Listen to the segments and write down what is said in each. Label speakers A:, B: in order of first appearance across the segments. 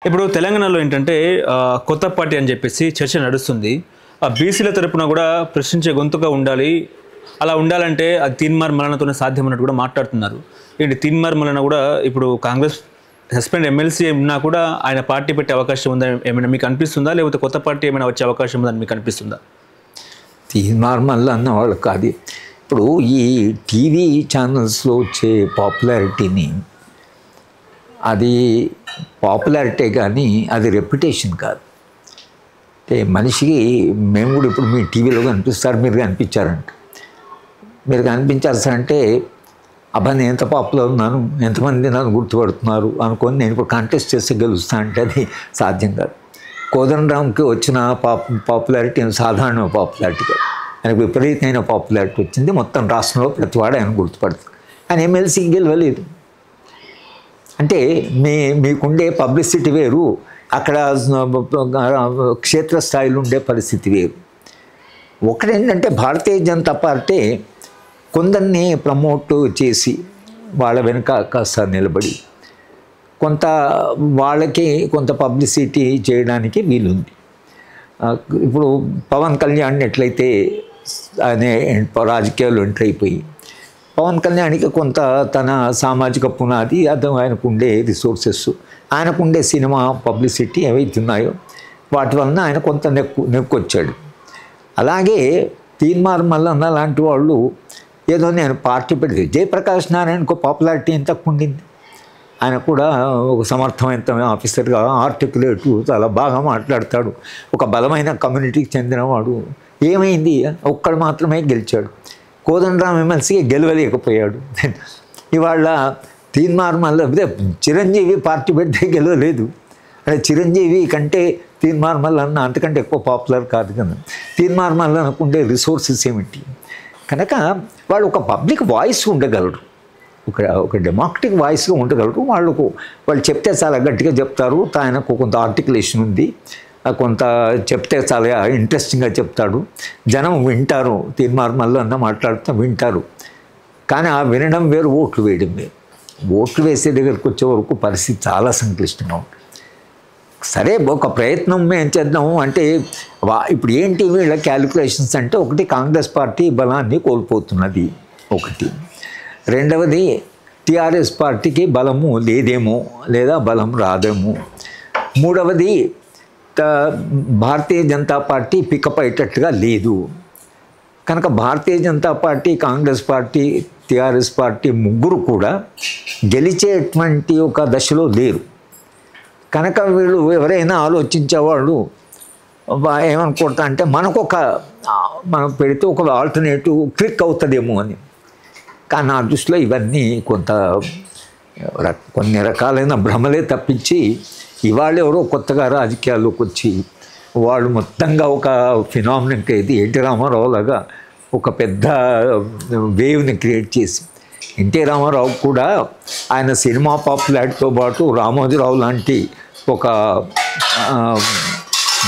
A: ఇప్పుడు తెలంగాణలో ఏంటంటే కొత్త పార్టీ అని చెప్పేసి చర్చ నడుస్తుంది. ఆ బీసీల తరపున కూడా ప్రశ్నించే గొంతుగా ఉండాలి. అలా ఉండాలంటే అది తీన్మార్ మల్లన్నతోనే సాధ్యమన్నట్టు కూడా మాట్లాడుతున్నారు. ఏంటి తీన్మార్ మల్లన్న కూడా ఇప్పుడు కాంగ్రెస్ సస్పెండ్ ఎమ్మెల్సీ ఉన్నా కూడా ఆయన పార్టీ పెట్టే అవకాశం ఉందని ఏమైనా మీకు అనిపిస్తుందా? లేకపోతే కొత్త పార్టీ ఏమైనా వచ్చే అవకాశం ఉందని మీకు అనిపిస్తుందా?
B: తీన్మార్ మల్లన్న వాళ్ళు కాదు. ఇప్పుడు ఈ టీవీ ఛానల్స్లో వచ్చే పాపులారిటీని అది పాపులారిటీ కానీ అది రెప్యుటేషన్ కాదు. అంటే మనిషికి మేము కూడా ఇప్పుడు మీ టీవీలో కనిపిస్తారు, మీరు కనిపించారంట, మీరు కనిపించారు సార్ అంటే అబ్బా నేను ఎంత పాపులర్ ఉన్నాను, ఎంతమంది నన్ను గుర్తుపడుతున్నారు అనుకొని నేను ఇప్పుడు కంటెస్ట్ చేస్తే గెలుస్తా అంటే అది సాధ్యం కాదు. కోదండరాంకి వచ్చిన పాపులారిటీ సాధారణ పాపులారిటీ కాదు, ఆయనకు విపరీతమైన పాపులారిటీ వచ్చింది. మొత్తం రాష్ట్రంలో ప్రతివాడు ఆయన గుర్తుపడుతుంది. ఆయన ఎమ్మెల్సీకి గెలవలేదు. అంటే మీకుండే పబ్లిసిటీ వేరు, అక్కడ క్షేత్రస్థాయిలో ఉండే పరిస్థితి వేరు. ఒకటేంటంటే భారతీయ జనతా పార్టీ కొందరిని ప్రమోట్ చేసి వాళ్ళ వెనుక కాస్త నిలబడి కొంత వాళ్ళకి కొంత పబ్లిసిటీ చేయడానికి వీలుంది. ఇప్పుడు పవన్ కళ్యాణ్ ఎట్లయితే ఆయన రాజకీయాల్లో ఎంటర్ అయిపోయి పవన్ కళ్యాణ్కి కొంత తన సామాజిక పునాది, అది ఆయనకు ఉండే రిసోర్సెస్, ఆయనకు ఉండే సినిమా పబ్లిసిటీ ఏవైతే ఉన్నాయో వాటి వలన ఆయన కొంత నెక్కొచ్చాడు. అలాగే తీన్మార్ మల్లన్న లాంటి వాళ్ళు ఏదో నేను పార్టీ పెడితే జయప్రకాష్ నారాయణకు పాపులారిటీ ఎంత ఉండింది. ఆయన కూడా ఒక సమర్థమైన ఆఫీసర్గా ఆర్టికులేటు చాలా బాగా మాట్లాడతాడు, ఒక బలమైన కమ్యూనిటీకి చెందినవాడు. ఏమైంది, ఒక్కడు మాత్రమే గెలిచాడు. కోదండరాం ఎమ్మెల్సీకి గెలవలేకపోయాడు. ఇవాళ తీన్మార్ మల్లన్న చిరంజీవి పార్టీ పెడితే గెలవలేదు. అంటే చిరంజీవి కంటే తీన్మార్ మల్లన్న అంతకంటే ఎక్కువ పాపులర్ కాదు కదా. తీన్మార్ మల్లన్నకు ఉండే రిసోర్సెస్ ఏమిటి కనుక వాళ్ళు ఒక పబ్లిక్ వాయిస్ ఉండగలరు, ఒక డెమోక్రటిక్ వాయిస్గా ఉండగలరు. వాళ్ళు చెప్తే చాలా గట్టిగా చెప్తారు, ఆయనకు కొంత ఆర్టికులేషన్ ఉంది, కొంత చెప్తే చాలా ఇంట్రెస్టింగ్గా చెప్తాడు, జనం వింటారు. తీన్మార్ మల్లన్న మాట్లాడుతూ వింటారు. కానీ ఆ వినడం వేరు, ఓట్లు వేయడం వేరు. ఓట్లు వేసే దగ్గరికి వచ్చే వరకు పరిస్థితి చాలా సంక్లిష్టంగా ఉంటుంది. సరే ఒక ప్రయత్నం మేము చేద్దాము అంటే ఇప్పుడు ఏంటి వీళ్ళ క్యాలిక్యులేషన్స్ అంటే, ఒకటి కాంగ్రెస్ పార్టీ బలాన్ని కోల్పోతున్నది ఒకటి, రెండవది టీఆర్ఎస్ పార్టీకి బలము లేదేమో లేదా బలం రాదేమో, మూడవది భారతీయ జనతా పార్టీ పికప్ అయ్యేటట్టుగా లేదు. కనుక Bharatiya Janata party, Congress party, TRS party ముగ్గురు కూడా గెలిచేటువంటి ఒక దశలో లేరు. కనుక వీళ్ళు ఎవరైనా ఆలోచించేవాళ్ళు ఏమనుకుంటా అంటే మనం పెడితే ఒక ఆల్టర్నేటివ్ క్లిక్ అవుతుందేమో అని. కానీ నా దృష్టిలో ఇవన్నీ కొన్ని రకాలైన భ్రమలే తప్పించి ఇవాళ ఎవరో కొత్తగా రాజకీయాల్లోకి వచ్చి వాళ్ళు మొత్తంగా ఒక ఫినామినన్ ఇది ఎన్టీ రామారావు లాగా ఒక పెద్ద వేవ్ని క్రియేట్ చేసి, ఎన్టీ రామారావు కూడా ఆయన సినిమా పాపులారిటీతో పాటు రామోజీరావు లాంటి ఒక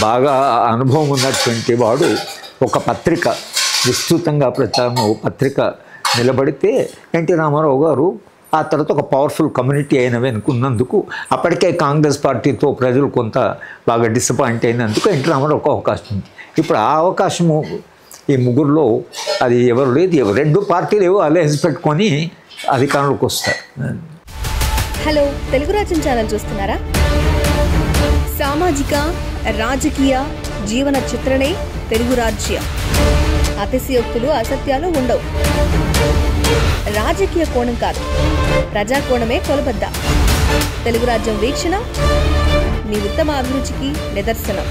B: బాగా అనుభవం ఉన్నటువంటి వాడు ఒక పత్రిక విస్తృతంగా ప్రచారం పత్రిక నిలబడితే ఎన్టీ రామారావు గారు ఆ తర్వాత ఒక పవర్ఫుల్ కమ్యూనిటీ అయిన వెనుకున్నందుకు అప్పటికే కాంగ్రెస్ పార్టీతో ప్రజలు కొంత బాగా డిసప్పాయింట్ అయినందుకు ఎన్టీ రామారావు ఒక అవకాశం ఉంది. ఇప్పుడు ఆ అవకాశము ఈ ముగ్గురులో అది ఎవరు లేదు, రెండు పార్టీలు ఏవో అలయన్స్ పెట్టుకొని అధికారంలోకి వస్తారు.
C: హలో, తెలుగు రాజ్యం ఛానల్ చూస్తున్నారా? సామాజిక రాజకీయ జీవన చిత్రణే తెలుగు రాజ్యం. అతిశయోక్తులు అసత్యాలు ఉండవు. రాజకీయ కోణం కాదు, ప్రజా కోణమే కొలబద్ద. తెలుగు రాజ్యం వీక్షణ మీ ఉత్తమ అభిరుచికి నిదర్శనం.